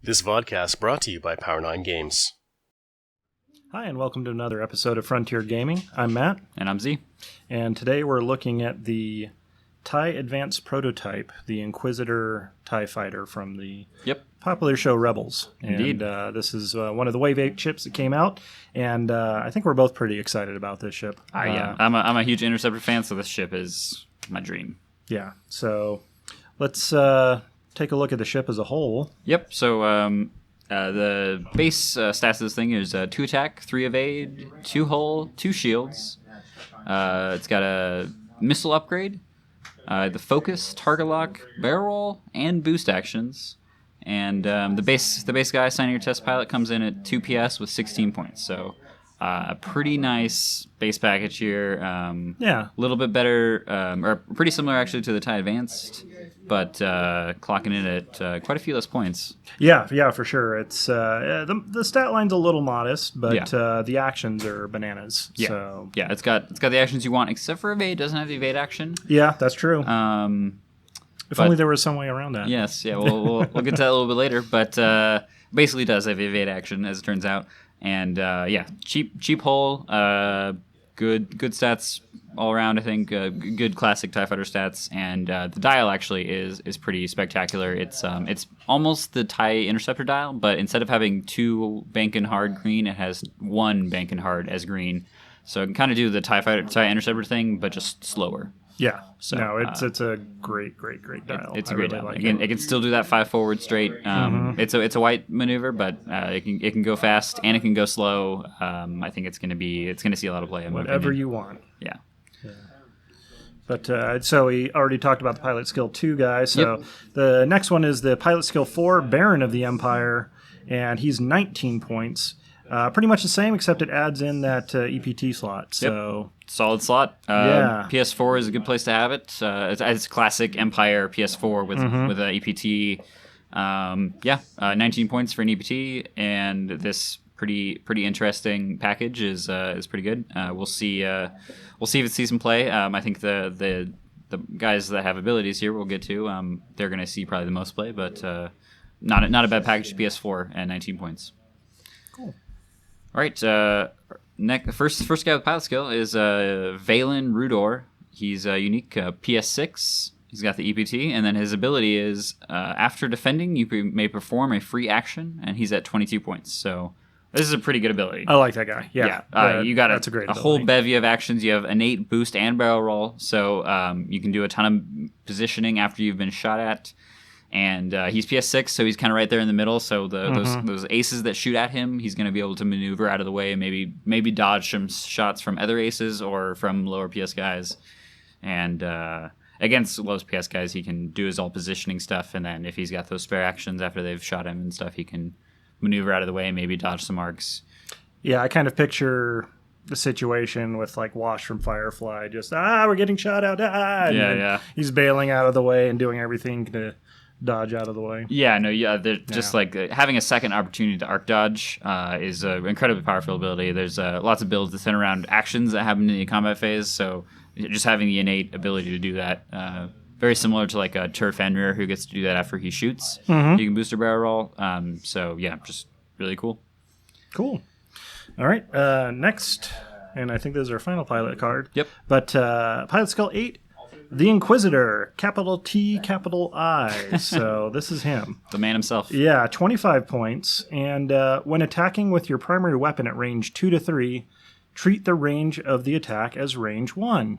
This vodcast brought to you by Power9 Games. Hi, and welcome to another episode of Frontier Gaming. I'm Matt. And I'm Z. And today we're looking at the TIE Advanced Prototype, the Inquisitor TIE Fighter from the popular show Rebels. Indeed. And this is one of the Wave 8 ships that came out, and I think we're both pretty excited about this ship. Yeah, I'm a huge Interceptor fan, so this ship is my dream. Yeah, so let's take a look at the ship as a whole. Yep, so the base stats of this thing is 2 attack, 3 evade, 2 hull, 2 shields. It's got a missile upgrade, the focus, target lock, barrel roll, and boost actions. And the base guy, signing your test pilot, comes in at 2 PS with 16 points. So a pretty nice base package here. A little bit better, or pretty similar actually to the TIE Advanced, but clocking in at quite a few less points. Yeah, for sure. It's the stat line's a little modest, but the actions are bananas. Yeah, so. Yeah, it's got the actions you want, except for evade. It doesn't have the evade action. Yeah, that's true. If only there was some way around that. Yes, yeah, we'll get to that a little bit later, but basically does have the evade action, as it turns out. And cheap hull, good stats all around. I think good classic TIE Fighter stats, and the dial actually is pretty spectacular. It's almost the TIE Interceptor dial, but instead of having 2 bank and hard green, it has 1 bank and hard as green. So it can kind of do the TIE Interceptor thing, but just slower. Yeah, so it's a great dial. It's a great dial. It can still do that 5 forward straight. It's a white maneuver, but it can go fast and it can go slow. I think it's gonna see a lot of play. Whatever you want. Yeah. But so we already talked about the pilot skill 2 guy. So the next one is the pilot skill 4, Baron of the Empire, and he's 19 points. Pretty much the same, except it adds in that EPT slot. So solid slot. PS4 is a good place to have it. It's classic Empire PS4 with an EPT. 19 points for an EPT, and this pretty interesting package is pretty good. We'll see if it sees some play. I think the guys that have abilities here we'll get to. They're going to see probably the most play, but not a bad package. PS4 and 19 points. Cool. All right, first guy with pilot skill is Valen Rudor. He's unique PS6. He's got the EPT, and then his ability is after defending, you may perform a free action, and he's at 22 points. So this is a pretty good ability. I like that guy. Yeah. You got that's a great a whole bevy of actions. You have innate, boost, and barrel roll, so you can do a ton of positioning after you've been shot at. And he's PS6, so he's kind of right there in the middle. So those aces that shoot at him, he's going to be able to maneuver out of the way, and maybe dodge some shots from other aces or from lower PS guys. And against low PS guys, he can do his all positioning stuff. And then if he's got those spare actions after they've shot him and stuff, he can maneuver out of the way and maybe dodge some arcs. Yeah, I kind of picture the situation with like Wash from Firefly, just we're getting shot out. And he's bailing out of the way and doing everything to dodge out of the way. Just like having a second opportunity to arc dodge is an incredibly powerful ability. There's lots of builds that center around actions that happen in the combat phase, so just having the innate ability to do that, very similar to like a Tur Fenrir who gets to do that after he shoots. You can boost a barrel roll. Just really cool. Cool. All right, next, and I think this is our final pilot card. Yep. But pilot skill 8, the Inquisitor, capital T, capital I. So this is him. The man himself. Yeah, 25 points. And when attacking with your primary weapon at range 2 to 3, treat the range of the attack as range 1.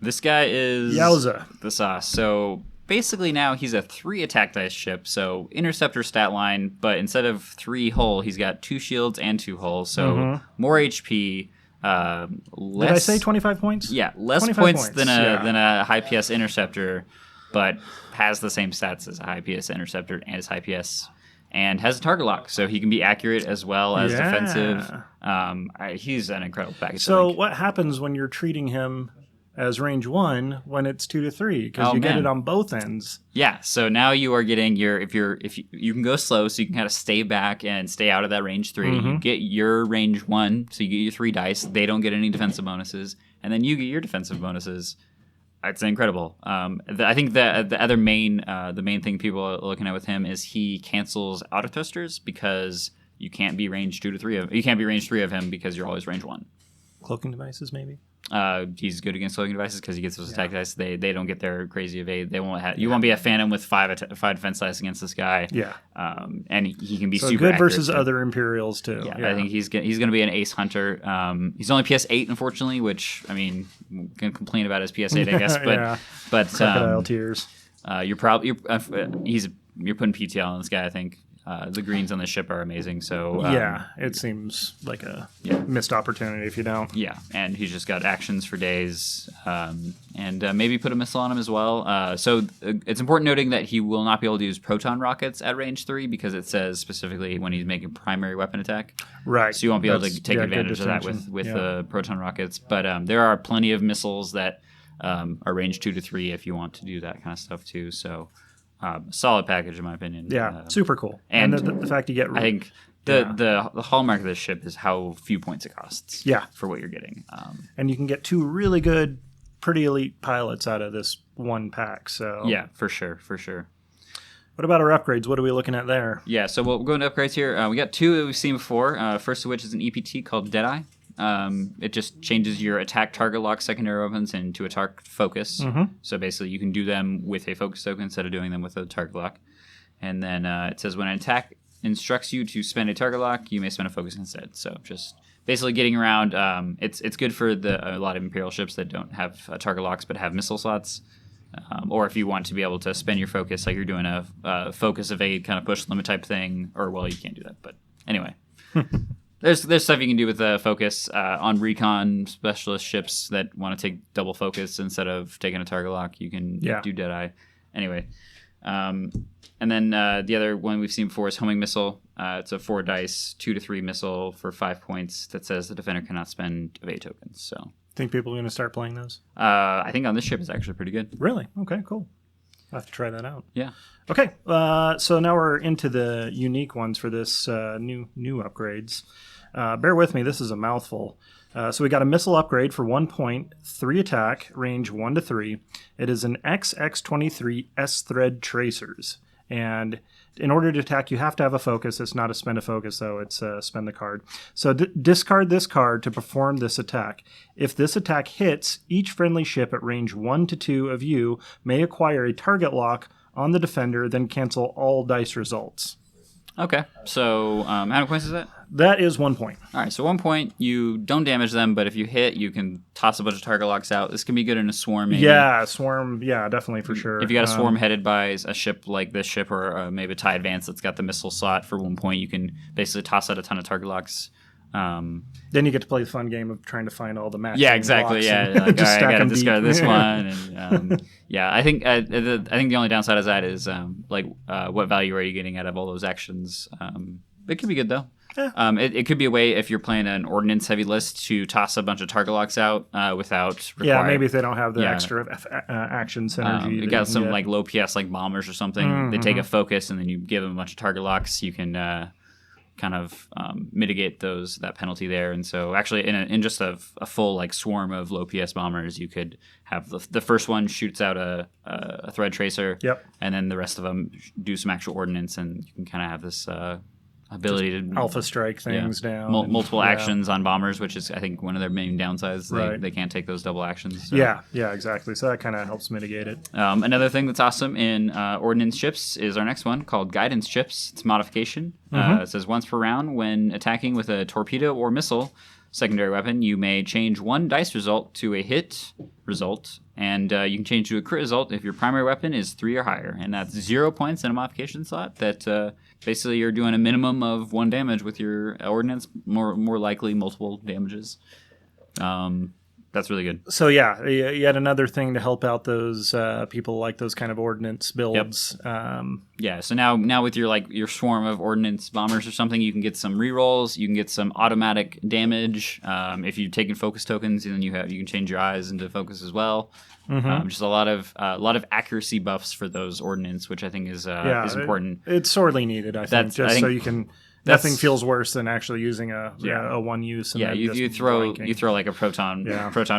This guy is Yowza. The sauce. So basically now he's a 3 attack dice ship. So Interceptor stat line, but instead of 3 hull, he's got 2 shields and 2 hulls. So more HP. Did I say 25 points? Yeah, less points than a high PS Interceptor, but has the same stats as a high PS Interceptor and his high PS, and has a target lock, so he can be accurate as well as defensive. He's an incredible package. So what happens when you're treating him as range 1 when it's 2 to 3? Because get it on both ends. Yeah, so now you are getting you can go slow, so you can kind of stay back and stay out of that range 3. You get your range 1, so you get your 3 dice. They don't get any defensive bonuses, and then you get your defensive bonuses. I'd say incredible. I think the other the main thing people are looking at with him is he cancels auto thrusters because you can't be range 2 to 3 of. You can't be range 3 of him because you're always range 1. Cloaking devices, maybe. He's good against cloaking devices because he gets those attack dice. They don't get their crazy evade. They won't have. You won't be a phantom with 5 defense dice against this guy. Yeah. And he can be so super good accurate versus too. other Imperials too. Yeah, I think he's going to be an ace hunter. He's only PS 8 unfortunately, which I mean, can complain about his PS 8 I guess, but Crocodile tears. You're probably you're putting PTL on this guy. I think the greens on the ship are amazing. So it seems like a missed opportunity if you don't. Yeah, and he's just got actions for days, and maybe put a missile on him as well. So it's important noting that he will not be able to use proton rockets at range 3 because it says specifically when he's making primary weapon attack. Right. So you won't be able to take advantage of that with the proton rockets. But there are plenty of missiles that are range 2 to 3 if you want to do that kind of stuff too. So. Solid package in my opinion. Yeah, super cool. And the fact you get, I think the hallmark of this ship is how few points it costs. Yeah, for what you're getting. And you can get 2 really good, pretty elite pilots out of this one pack. So yeah, for sure. What about our upgrades? What are we looking at there? Yeah, so we'll go into upgrades here. We got 2 that we've seen before. First of which is an EPT called Deadeye. It just changes your attack target lock secondary weapons into a target focus. Mm-hmm. So basically you can do them with a focus token instead of doing them with a target lock. And then it says when an attack instructs you to spend a target lock, you may spend a focus instead. So just basically getting around. It's good for a lot of Imperial ships that don't have target locks but have missile slots. Or if you want to be able to spend your focus like you're doing a focus evade kind of push limit type thing. Or well, you can't do that. But anyway. There's stuff you can do with the focus on recon specialist ships that want to take double focus instead of taking a target lock. You can do Deadeye. Anyway, and then the other one we've seen before is homing missile. It's a 4 dice, 2 to 3 missile for 5 points that says the defender cannot spend evade tokens. So think people are going to start playing those? I think on this ship is actually pretty good. Really? Okay, cool. I'll have to try that out. Yeah. Okay, so now we're into the unique ones for this new upgrades. Bear with me, this is a mouthful. So we got a missile upgrade for 1 point, 3 attack, range 1 to 3. It is an XX-23 S-thread tracers. And in order to attack, you have to have a focus. It's not a spend a focus, though. It's spend the card. So discard this card to perform this attack. If this attack hits, each friendly ship at range 1 to 2 of you may acquire a target lock on the defender, then cancel all dice results. Okay, so how many points is that? That is 1 point. All right, so 1 point, you don't damage them, but if you hit, you can toss a bunch of target locks out. This can be good in a swarm, maybe. Yeah, swarm, definitely for sure. If you got a swarm headed by a ship like this ship or maybe a TIE Advance that's got the missile slot for 1 point, you can basically toss out a ton of target locks. Then you get to play the fun game of trying to find all the matches. Yeah, exactly. Yeah, like, all right, I got to discard this one. And, I think the only downside of that is what value are you getting out of all those actions? It could be good though. Yeah. It could be a way if you're playing an ordnance heavy list to toss a bunch of target locks out without maybe if they don't have the extra action synergy. You got some like low PS like bombers or something. Mm-hmm. They take a focus and then you give them a bunch of target locks. You can kind of mitigate that penalty there. And so actually in just a full like swarm of low PS bombers, you could have the first one shoots out a thread tracer. Yep. And then the rest of them do some actual ordnance, and you can kind of have this ability to alpha strike things down. Multiple actions on bombers, which is I think one of their main downsides. They can't take those double actions. So. Yeah, exactly. So that kind of helps mitigate it. Another thing that's awesome in ordnance ships is our next one called guidance ships. It's a modification. It says once per round when attacking with a torpedo or missile secondary weapon, you may change 1 dice result to a hit result, and you can change to a crit result if your primary weapon is 3 or higher, and that's 0 points in a modification slot. That basically you're doing a minimum of 1 damage with your ordnance, more likely multiple damages. That's really good. So yet another thing to help out those people like those kind of ordnance builds. Yep. So now with your swarm of ordnance bombers or something, you can get some rerolls. You can get some automatic damage. If you've taken focus tokens, then you can change your eyes into focus as well. Mm-hmm. Just a lot of accuracy buffs for those ordnance, which I think is important. It's sorely needed. I think so you can nothing feels worse than actually using a one use. And then you throw like a proton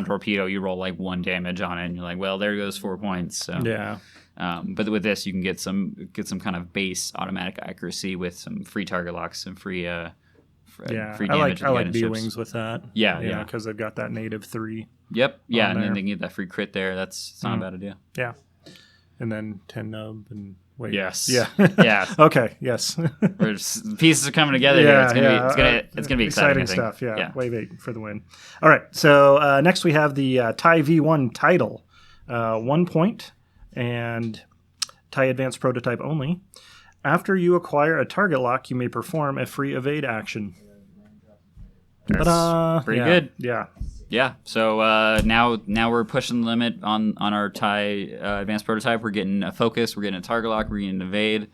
torpedo, you roll like 1 damage on it, and you're like, well, there goes 4 points. So. Yeah. But with this, you can get some kind of base automatic accuracy with some free target locks and free damage. I like B-Wings with that. Yeah. Because they've got that native 3. Yep. Yeah, and then they can get that free crit there. It's not a bad idea. Yeah. And then 10 nub and wait. Yes. Yeah. Yeah. Okay. Yes. Pieces are coming together here. It's gonna be exciting stuff. Yeah. Wave 8 for the win. All right. So next we have the TIE V1 title, 1 point, and TIE Advanced prototype only. After you acquire a target lock, you may perform a free evade action. That's pretty good. Yeah. Yeah. So now we're pushing the limit on our TIE Advanced prototype. We're getting a focus. We're getting a target lock. We're getting an evade.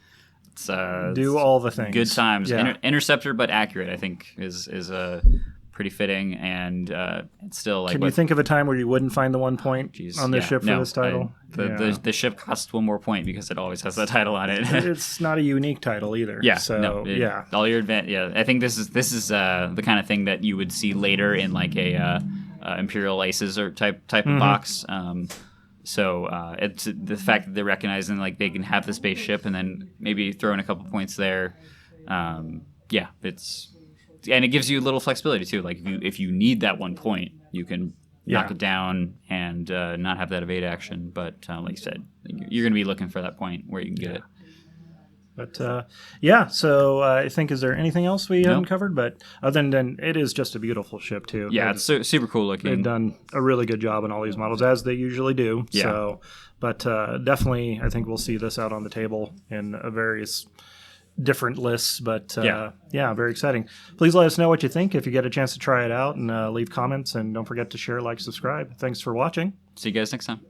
Do all the things. Good times. Yeah. Interceptor, but accurate. I think is pretty fitting, and it's still like. Can you think of a time where you wouldn't find the 1 point on this ship for this title? The ship costs 1 more point because it always has that title on it. It's not a unique title either. Yeah. So all your event. Yeah, I think this is the kind of thing that you would see later in like a Imperial Aces or type of box. So it's the fact that they're recognizing like they can have the spaceship and then maybe throw in a couple points there. And it gives you a little flexibility too. Like if you need that 1 point, you can knock it down and not have that evade action. But like you said, you're going to be looking for that point where you can get it. But so I think, is there anything else we haven't covered? But other than it is just a beautiful ship too. Yeah, it's super cool looking. They've done a really good job on all these models, as they usually do. Yeah. So, but definitely, I think we'll see this out on the table in various different lists. But very exciting. Please let us know what you think if you get a chance to try it out, and leave comments. And don't forget to share, like, subscribe. Thanks for watching. See you guys next time.